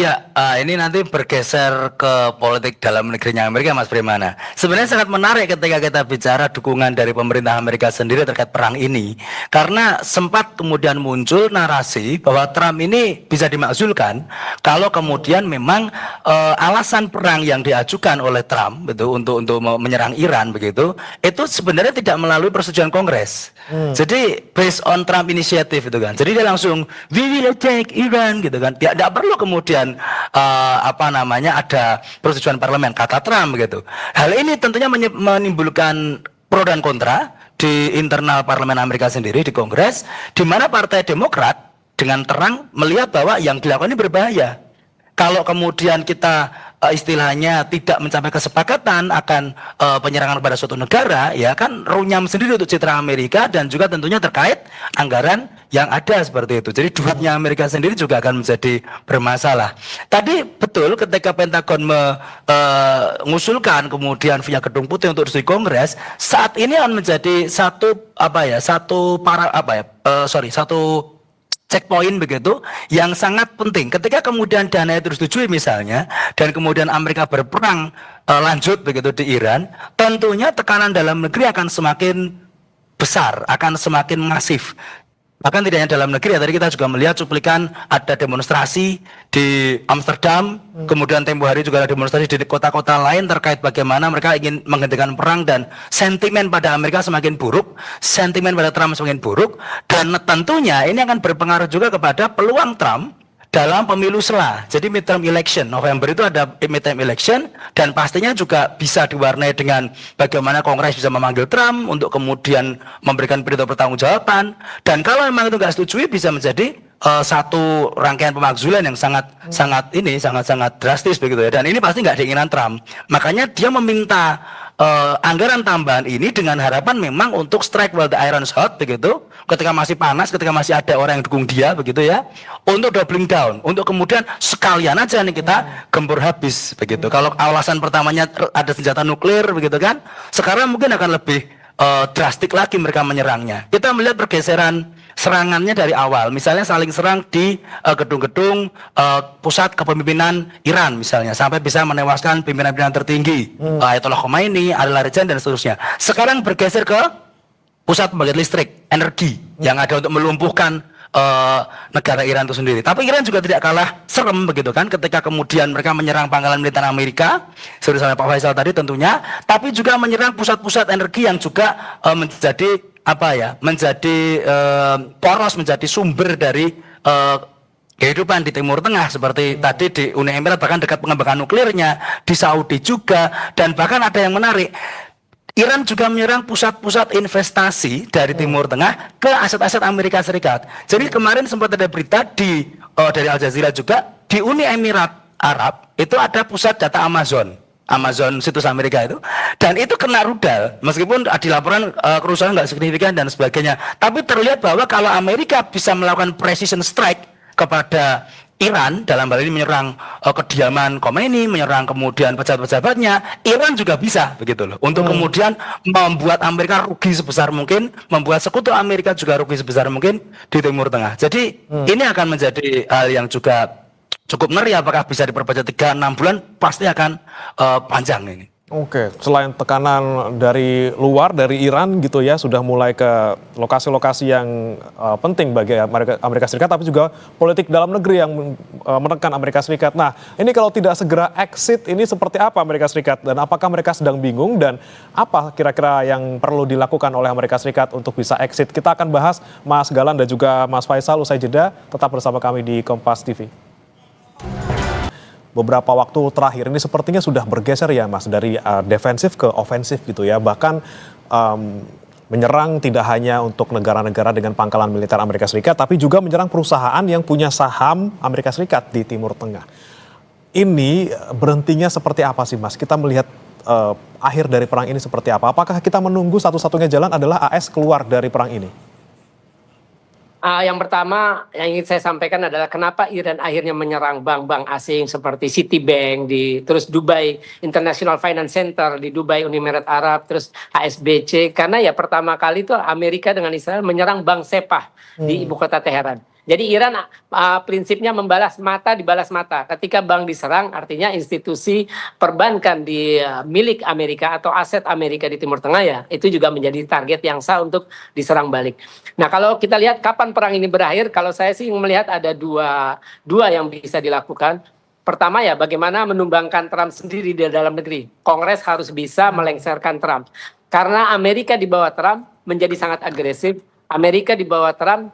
Ya, ini nanti bergeser ke politik dalam negerinya Amerika, Mas Primana. Sebenarnya sangat menarik ketika kita bicara dukungan dari pemerintah Amerika sendiri terkait perang ini, karena sempat kemudian muncul narasi bahwa Trump ini bisa dimakzulkan kalau kemudian memang alasan perang yang diajukan oleh Trump itu untuk menyerang Iran begitu, itu sebenarnya tidak melalui persetujuan Kongres. Jadi based on Trump initiative itu kan. Jadi dia langsung we will attack Iran gitu kan. Tidak perlu kemudian ada persetujuan parlemen kata Trump gitu. Hal ini tentunya menimbulkan pro dan kontra di internal parlemen Amerika sendiri di Kongres, di mana Partai Demokrat dengan terang melihat bahwa yang dilakukan ini berbahaya. Kalau kemudian kita istilahnya tidak mencapai kesepakatan akan penyerangan kepada suatu negara, ya kan runyam sendiri untuk citra Amerika dan juga tentunya terkait anggaran yang ada seperti itu. Jadi duitnya Amerika sendiri juga akan menjadi bermasalah. Tadi betul ketika Pentagon mengusulkan kemudian via Gedung Putih untuk di Kongres, saat ini akan menjadi satu checkpoint begitu yang sangat penting. Ketika kemudian dana itu disetujui misalnya dan kemudian Amerika berperang lanjut begitu di Iran, tentunya tekanan dalam negeri akan semakin besar, akan semakin masif. Bahkan tidak hanya dalam negeri ya, tadi kita juga melihat cuplikan ada demonstrasi di Amsterdam, kemudian tempo hari juga ada demonstrasi di kota-kota lain terkait bagaimana mereka ingin menghentikan perang dan sentimen pada Amerika semakin buruk, sentimen pada Trump semakin buruk, dan tentunya ini akan berpengaruh juga kepada peluang Trump dalam pemilu sela. Jadi midterm election, November itu ada midterm election dan pastinya juga bisa diwarnai dengan bagaimana Kongres bisa memanggil Trump untuk kemudian memberikan perintah pertanggungjawaban. Dan kalau memang itu nggak setujui bisa menjadi satu rangkaian pemakzulan yang sangat drastis begitu ya. Dan ini pasti nggak diinginan Trump. Makanya dia meminta anggaran tambahan ini dengan harapan memang untuk strike while the iron is hot begitu, ketika masih panas, ketika masih ada orang yang dukung dia begitu ya, untuk doubling down, untuk kemudian sekalian aja nih kita gempur habis begitu. Kalau alasan pertamanya ada senjata nuklir begitu kan, sekarang mungkin akan lebih drastik lagi mereka menyerangnya. Kita melihat pergeseran serangannya dari awal, misalnya saling serang di gedung-gedung pusat kepemimpinan Iran misalnya, sampai bisa menewaskan pimpinan-pimpinan tertinggi, Ayatollah Khomeini, Ali Larijani dan seterusnya. Sekarang bergeser ke pusat pembangkit listrik, energi, yang ada untuk melumpuhkan negara Iran itu sendiri. Tapi Iran juga tidak kalah serem begitu kan, ketika kemudian mereka menyerang pangkalan militer Amerika, seperti sama Pak Faisal tadi tentunya, tapi juga menyerang pusat-pusat energi yang juga menjadi poros, menjadi sumber dari kehidupan di Timur Tengah, seperti tadi di Uni Emirat, bahkan dekat pengembangan nuklirnya, di Saudi juga, dan bahkan ada yang menarik, Iran juga menyerang pusat-pusat investasi dari Timur Tengah ke aset-aset Amerika Serikat. Jadi kemarin sempat ada berita dari Al Jazeera juga, di Uni Emirat Arab itu ada pusat data Amazon situs Amerika itu, dan itu kena rudal meskipun dilaporkan kerusakan nggak signifikan dan sebagainya, tapi terlihat bahwa kalau Amerika bisa melakukan precision strike kepada Iran dalam hal ini menyerang kediaman Khomeini, menyerang kemudian pejabat-pejabatnya, Iran juga bisa begitu loh, untuk kemudian membuat Amerika rugi sebesar mungkin, membuat sekutu Amerika juga rugi sebesar mungkin di Timur Tengah. Jadi ini akan menjadi hal yang juga cukup ngeri. Apakah bisa diperpanjang 3-6 bulan, pasti akan panjang ini. Oke, selain tekanan dari luar, dari Iran gitu ya, sudah mulai ke lokasi-lokasi yang penting bagi Amerika Serikat, tapi juga politik dalam negeri yang menekan Amerika Serikat. Nah, ini kalau tidak segera exit, ini seperti apa Amerika Serikat? Dan apakah mereka sedang bingung? Dan apa kira-kira yang perlu dilakukan oleh Amerika Serikat untuk bisa exit? Kita akan bahas Mas Galan dan juga Mas Faisal usai jeda. Tetap bersama kami di Kompas TV. Beberapa waktu terakhir ini sepertinya sudah bergeser ya Mas, dari defensif ke ofensif gitu ya. Bahkan menyerang tidak hanya untuk negara-negara dengan pangkalan militer Amerika Serikat, tapi juga menyerang perusahaan yang punya saham Amerika Serikat di Timur Tengah. Ini berhentinya seperti apa sih Mas? Kita melihat akhir dari perang ini seperti apa? Apakah kita menunggu satu-satunya jalan adalah AS keluar dari perang ini? Yang pertama yang ingin saya sampaikan adalah kenapa Iran akhirnya menyerang bank-bank asing seperti Citibank, terus Dubai International Finance Center di Dubai, Uni Emirat Arab, terus HSBC, karena ya pertama kali itu Amerika dengan Israel menyerang bank Sepah di ibu kota Teheran. Jadi Iran prinsipnya membalas mata dibalas mata. Ketika bank diserang, artinya institusi perbankan di milik Amerika atau aset Amerika di Timur Tengah ya, itu juga menjadi target yang sah untuk diserang balik. Nah, kalau kita lihat kapan perang ini berakhir, kalau saya sih melihat ada dua yang bisa dilakukan. Pertama ya, bagaimana menumbangkan Trump sendiri di dalam negeri. Kongres harus bisa melengsarkan Trump. Karena Amerika di bawah Trump menjadi sangat agresif. Amerika di bawah Trump,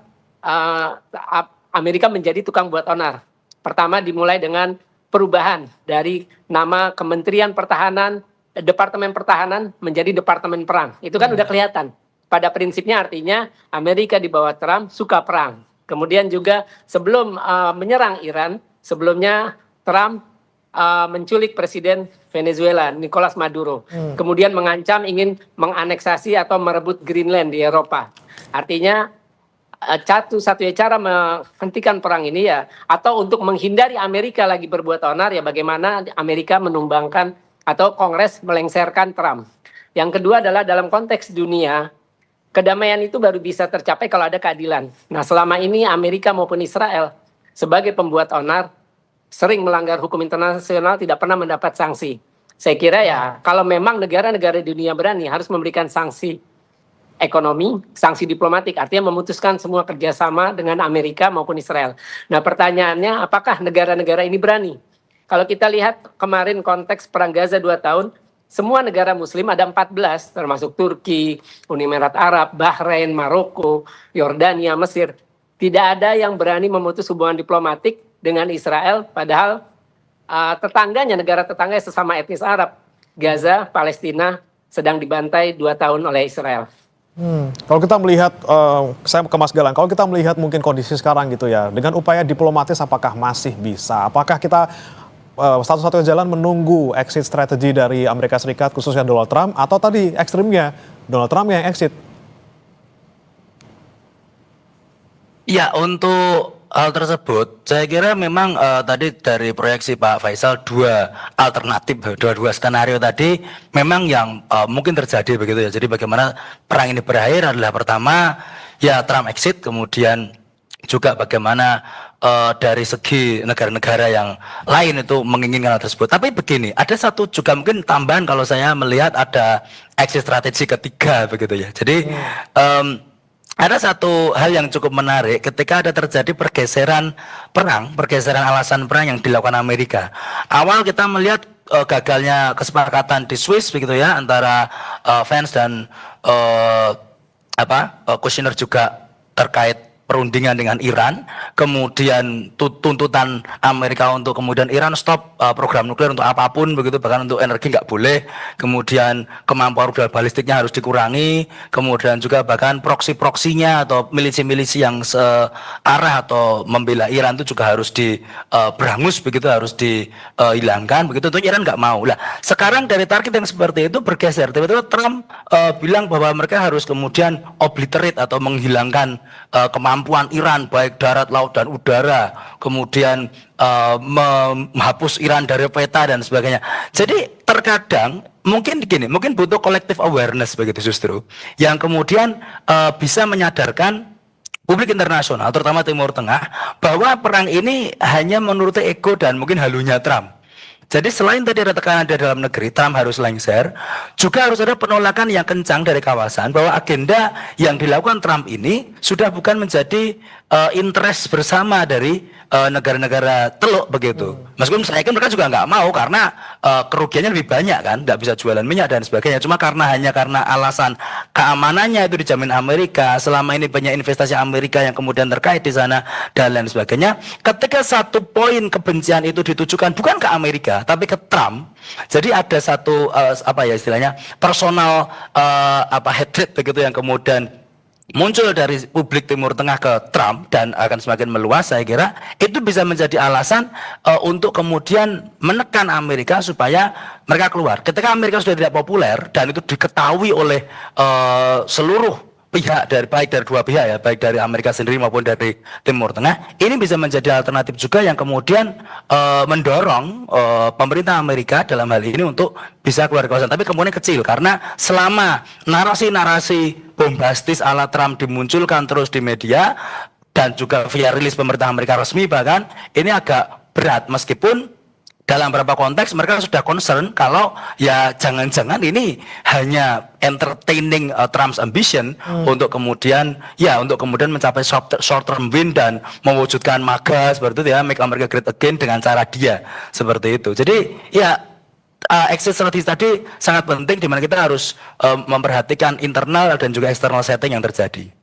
Amerika menjadi tukang buat onar. Pertama dimulai dengan perubahan dari nama Kementerian Pertahanan, Departemen Pertahanan menjadi Departemen Perang. Itu kan udah kelihatan. Pada prinsipnya artinya Amerika di bawah Trump suka perang. Kemudian juga sebelum menyerang Iran, sebelumnya Trump menculik Presiden Venezuela, Nicolas Maduro. Kemudian mengancam ingin menganeksasi atau merebut Greenland di Eropa. Artinya satu-satunya cara menghentikan perang ini ya, atau untuk menghindari Amerika lagi berbuat onar ya, bagaimana Amerika menumbangkan atau Kongres melengsarkan Trump. Yang kedua adalah dalam konteks dunia, kedamaian itu baru bisa tercapai kalau ada keadilan. Nah, selama ini Amerika maupun Israel sebagai pembuat onar sering melanggar hukum internasional, tidak pernah mendapat sanksi. Saya kira ya, kalau memang negara-negara dunia berani harus memberikan sanksi ekonomi, sanksi diplomatik, artinya memutuskan semua kerjasama dengan Amerika maupun Israel. Nah, pertanyaannya apakah negara-negara ini berani? Kalau kita lihat kemarin konteks perang Gaza 2 tahun, semua negara muslim ada 14, termasuk Turki, Uni Emirat Arab, Bahrain, Maroko, Yordania, Mesir. Tidak ada yang berani memutus hubungan diplomatik dengan Israel, padahal tetangganya, negara tetangga sesama etnis Arab, Gaza, Palestina, sedang dibantai 2 tahun oleh Israel. Kalau kita melihat, saya ke Mas Galang, kalau kita melihat mungkin kondisi sekarang gitu ya, dengan upaya diplomatis apakah masih bisa? Apakah kita satu-satunya jalan menunggu exit strategi dari Amerika Serikat khususnya Donald Trump, atau tadi ekstrimnya Donald Trump yang exit? Ya, untuk hal tersebut, saya kira memang tadi dari proyeksi Pak Faisal dua alternatif, dua skenario tadi memang yang mungkin terjadi begitu ya. Jadi bagaimana perang ini berakhir adalah pertama ya Trump exit, kemudian juga bagaimana dari segi negara-negara yang lain itu menginginkan hal tersebut. Tapi begini, ada satu juga mungkin tambahan kalau saya melihat ada exit strategi ketiga begitu ya. Jadi ada satu hal yang cukup menarik ketika ada terjadi pergeseran perang, pergeseran alasan perang yang dilakukan Amerika. Awal kita melihat gagalnya kesepakatan di Swiss begitu ya antara Vance dan Kushner juga terkait perundingan dengan Iran, kemudian tuntutan Amerika untuk kemudian Iran stop program nuklir untuk apapun begitu, bahkan untuk energi nggak boleh, kemudian kemampuan rudal balistiknya harus dikurangi, kemudian juga bahkan proksi-proksinya atau milisi-milisi yang searah atau membela Iran itu juga harus diberangus begitu, harus dihilangkan begitu, itu Iran nggak mau. Lah sekarang dari target yang seperti itu bergeser, tiba-tiba Trump bilang bahwa mereka harus kemudian obliterate atau menghilangkan kemampuan Iran baik darat, laut dan udara, kemudian menghapus Iran dari peta dan sebagainya. Jadi terkadang mungkin gini, mungkin butuh collective awareness begitu justru, yang kemudian bisa menyadarkan publik internasional, terutama Timur Tengah, bahwa perang ini hanya menuruti ego dan mungkin halunya Trump. Jadi selain tadi ada tekanan dari dalam negeri, Trump harus lengser, juga harus ada penolakan yang kencang dari kawasan bahwa agenda yang dilakukan Trump ini sudah bukan menjadi interest bersama dari negara-negara teluk begitu. Meskipun saya yakin mereka juga nggak mau karena kerugiannya lebih banyak kan, nggak bisa jualan minyak dan sebagainya. Cuma hanya karena alasan keamanannya itu dijamin Amerika, selama ini banyak investasi Amerika yang kemudian terkait di sana dan lain sebagainya. Ketika satu poin kebencian itu ditujukan bukan ke Amerika tapi ke Trump, jadi ada satu istilahnya personal hatred begitu yang kemudian muncul dari publik Timur Tengah ke Trump dan akan semakin meluas. Saya kira itu bisa menjadi alasan untuk kemudian menekan Amerika supaya mereka keluar. Ketika Amerika sudah tidak populer dan itu diketahui oleh seluruh pihak, baik dari dua pihak ya, baik dari Amerika sendiri maupun dari Timur Tengah, ini bisa menjadi alternatif juga yang kemudian mendorong pemerintah Amerika dalam hal ini untuk bisa keluar dari kawasan. Tapi kemudian kecil karena selama narasi-narasi bombastis ala Trump dimunculkan terus di media, dan juga via rilis pemerintah Amerika resmi bahkan ini agak berat meskipun dalam beberapa konteks mereka sudah concern kalau ya jangan-jangan ini hanya entertaining Trump's ambition untuk kemudian mencapai short term win dan mewujudkan MAGA seperti itu ya, Make America Great Again dengan cara dia seperti itu. Jadi ya exit strategy tadi sangat penting di mana kita harus memperhatikan internal dan juga external setting yang terjadi.